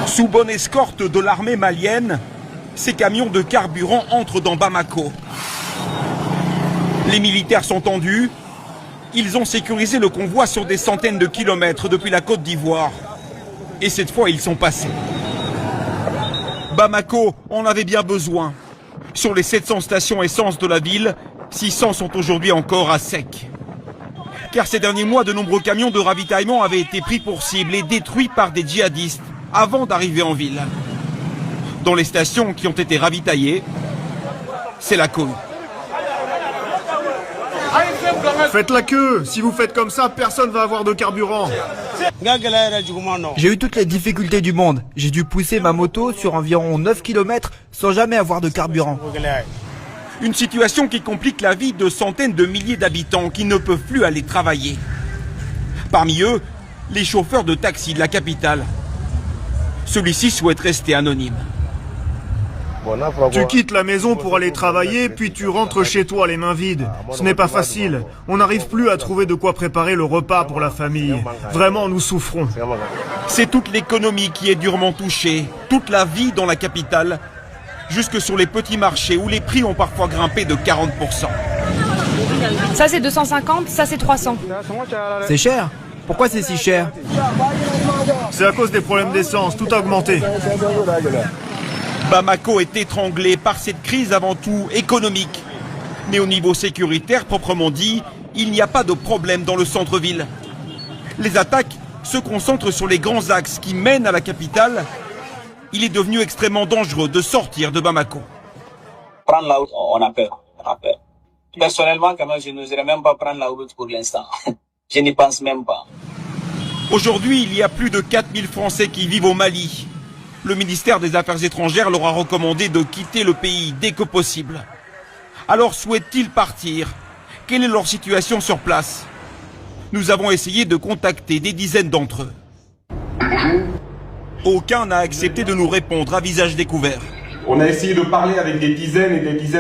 Sous bonne escorte de l'armée malienne, ces camions de carburant entrent dans Bamako. Les militaires sont tendus. Ils ont sécurisé le convoi sur des centaines de kilomètres depuis la Côte d'Ivoire. Et cette fois, ils sont passés. Bamako en avait bien besoin. Sur les 700 stations essence de la ville, 600 sont aujourd'hui encore à sec. Car ces derniers mois, de nombreux camions de ravitaillement avaient été pris pour cible et détruits par des djihadistes avant d'arriver en ville. Dans les stations qui ont été ravitaillées, c'est la cohue. Faites la queue. Si vous faites comme ça, personne va avoir de carburant. J'ai eu toutes les difficultés du monde. J'ai dû pousser ma moto sur environ 9 km sans jamais avoir de carburant. Une situation qui complique la vie de centaines de milliers d'habitants qui ne peuvent plus aller travailler. Parmi eux, les chauffeurs de taxi de la capitale. Celui-ci souhaite rester anonyme. Tu quittes la maison pour aller travailler, puis tu rentres chez toi les mains vides. Ce n'est pas facile. On n'arrive plus à trouver de quoi préparer le repas pour la famille. Vraiment, nous souffrons. C'est toute l'économie qui est durement touchée, toute la vie dans la capitale, jusque sur les petits marchés où les prix ont parfois grimpé de 40%. Ça c'est 250, ça c'est 300. C'est cher? Pourquoi c'est si cher? C'est à cause des problèmes d'essence, tout a augmenté. Bamako est étranglé par cette crise avant tout économique. Mais au niveau sécuritaire, proprement dit, il n'y a pas de problème dans le centre-ville. Les attaques se concentrent sur les grands axes qui mènent à la capitale. Il est devenu extrêmement dangereux de sortir de Bamako. Prendre la route, on a peur. Personnellement, quand même, je n'oserais même pas prendre la route pour l'instant. Je n'y pense même pas. Aujourd'hui, il y a plus de 4000 Français qui vivent au Mali. Le ministère des Affaires étrangères leur a recommandé de quitter le pays dès que possible. Alors souhaitent-ils partir? Quelle est leur situation sur place? Nous avons essayé de contacter des dizaines d'entre eux. Aucun n'a accepté de nous répondre à visage découvert. On a essayé de parler avec des dizaines et des dizaines